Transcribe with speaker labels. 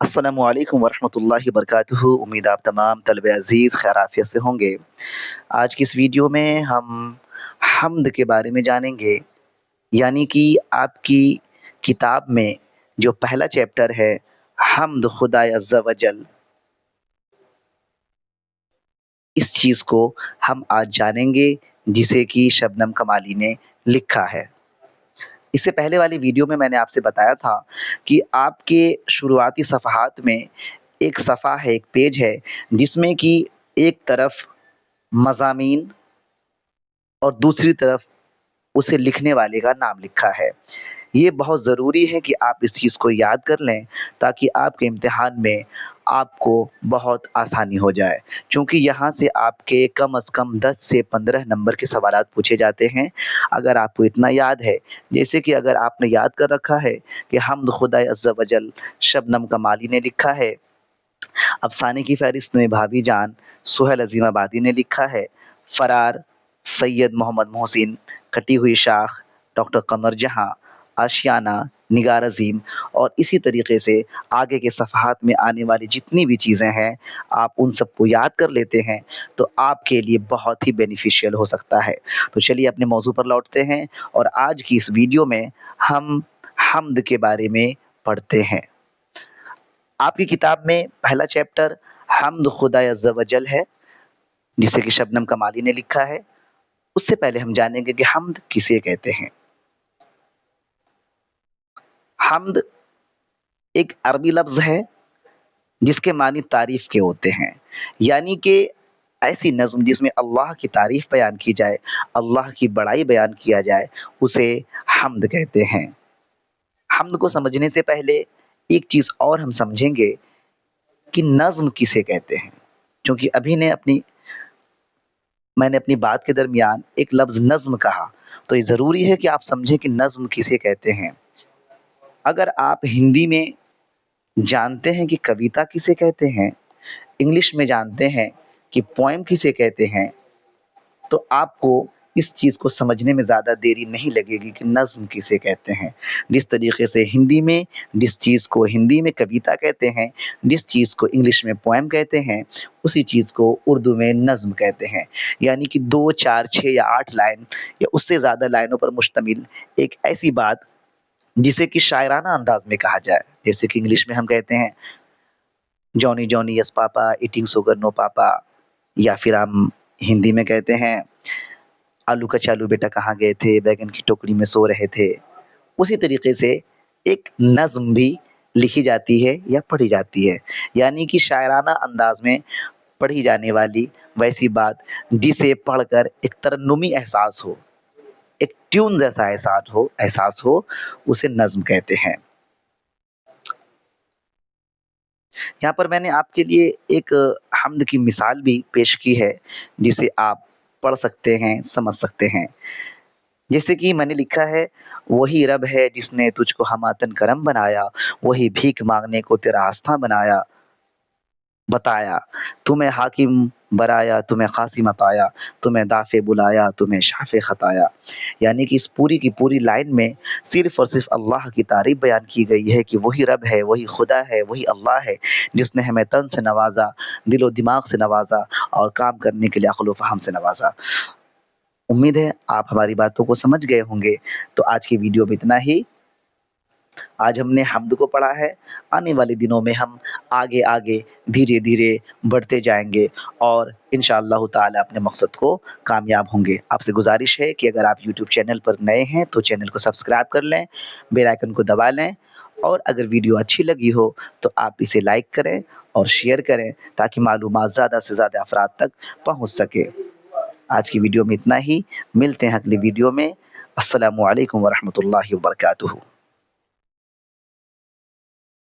Speaker 1: अस्सलामु अलैकुम वरहमतुल्लाहि वबरकातुहू। उम्मीद आप तमाम तलबे अज़ीज़ खैर आफ़ियत से होंगे। आज की इस वीडियो में हम हम्द के बारे में जानेंगे, यानी कि आपकी किताब में जो पहला चैप्टर है हम्द खुदाए अज़्ज़ा व जल, इस चीज़ को हम आज जानेंगे जिसे कि शबनम कमाली ने लिखा है। इससे पहले वाली वीडियो में मैंने आपसे बताया था कि आपके शुरुआती सफ़हात में एक सफ़ा है, एक पेज है जिसमें कि एक तरफ मज़ामीन और दूसरी तरफ उसे लिखने वाले का नाम लिखा है। ये बहुत ज़रूरी है कि आप इस चीज़ को याद कर लें ताकि आपके इम्तिहान में आपको बहुत आसानी हो जाए। चूँकि यहाँ से आपके कम से कम 10 से 15 नंबर के सवालात पूछे जाते हैं। अगर आपको इतना याद है, जैसे कि अगर आपने याद कर रखा है कि हम्द खुदाए अज़्ज़ा व जल शबनम कमाली ने लिखा है, अफ़साने की फ़हरिस्त में भाभी जान सुहेल अज़ीमाबादी ने लिखा है, फ़रार सैयद मोहम्मद मोहसिन, कटी हुई शाख डॉक्टर कमर जहाँ, आशियाना निगार अज़ीम और इसी तरीके से आगे के सफ़हात में आने वाली जितनी भी चीज़ें हैं, आप उन सबको याद कर लेते हैं तो आपके लिए बहुत ही बेनिफिशियल हो सकता है। तो चलिए अपने मौज़ू पर लौटते हैं और आज की इस वीडियो में हम हम्द के बारे में पढ़ते हैं। आपकी किताब में पहला चैप्टर हम्द खुदाए अज़्ज़ा व जल है, जिसे कि शबनम कमाली ने लिखा है। उससे पहले हम जानेंगे कि हम्द किसे कहते हैं। हम्द एक अरबी लफ्ज़ है जिसके मानी तारीफ़ के होते हैं, यानी कि ऐसी नज़्म जिसमें अल्लाह की तारीफ़ बयान की जाए, अल्लाह की बड़ाई बयान किया जाए, उसे हम्द कहते हैं। हम्द को समझने से पहले एक चीज़ और हम समझेंगे कि नज़्म किसे कहते हैं, क्योंकि मैंने अपनी बात के दरमियान एक लफ्ज़ नज़्म कहा, तो ये ज़रूरी है कि आप समझें कि नज़्म किसे कहते हैं। अगर आप हिंदी में जानते हैं कि कविता किसे कहते हैं, इंग्लिश में जानते हैं कि पोएम किसे कहते हैं, तो आपको इस चीज़ को समझने में ज़्यादा देरी नहीं लगेगी कि नज़्म किसे कहते हैं। जिस तरीके से हिंदी में जिस चीज़ को हिंदी में कविता कहते हैं, जिस चीज़ को इंग्लिश में पोएम कहते हैं, उसी चीज़ को उर्दू में नज़्म कहते हैं। यानी कि 2, 4, 6 या 8 लाइन या उससे ज़्यादा लाइनों पर मुश्तमिल एक ऐसी बात जिसे कि शायराना अंदाज़ में कहा जाए। जैसे कि इंग्लिश में हम कहते हैं Johnny Johnny yes papa eating sugar no papa, या फिर हम हिंदी में कहते हैं आलू कचालू बेटा कहाँ गए थे, बैंगन की टोकरी में सो रहे थे। उसी तरीके से एक नज़्म भी लिखी जाती है या पढ़ी जाती है, यानी कि शायराना अंदाज़ में पढ़ी जाने वाली वैसी बात जिसे पढ़कर एक तरन्नुमी एहसास हो, एक ट्यून जैसा एहसास हो, उसे नज़्म कहते हैं। यहाँ पर मैंने आपके लिए एक हम्द की मिसाल भी पेश की है, जिसे आप पढ़ सकते हैं, समझ सकते हैं। जैसे कि मैंने लिखा है, वही रब है जिसने तुझको हमातन करम बनाया, वही भीख माँगने को तेरा आस्था बताया, तुम्हें हाकिम बनाया, तुम्हें क़ासिम अताया, तुम्हें दाफ़े बुलाया, तुम्हें शाफ़े ख़ताया। यानी कि इस पूरी की पूरी लाइन में सिर्फ़ और सिर्फ़ अल्लाह की तारीफ़ बयान की गई है कि वही रब है, वही खुदा है, वही अल्लाह है जिसने हमें तन से नवाज़ा, दिलो-दिमाग से नवाज़ा और काम करने के लिए अक़्ल व फ़हम से नवाज़ा। उम्मीद है आप हमारी बातों को समझ गए होंगे। तो आज की वीडियो में इतना ही। आज हमने हम्द को पढ़ा है, आने वाले दिनों में हम आगे-आगे धीरे-धीरे बढ़ते जाएँगे और इंशाअल्लाह ताला अपने मकसद को कामयाब होंगे। आपसे गुज़ारिश है कि अगर आप यूट्यूब चैनल पर नए हैं तो चैनल को सब्सक्राइब कर लें, बेल आइकन को दबा लें और अगर वीडियो अच्छी लगी हो तो आप इसे लाइक करें और शेयर करें ताकि मालूमात ज़्यादा से ज़्यादा अफ़राद तक पहुँच सके। आज की वीडियो में इतना ही, मिलते हैं अगली वीडियो में। अस्सलामु अलैकुम व रहमतुल्लाहि व बरकातुहू।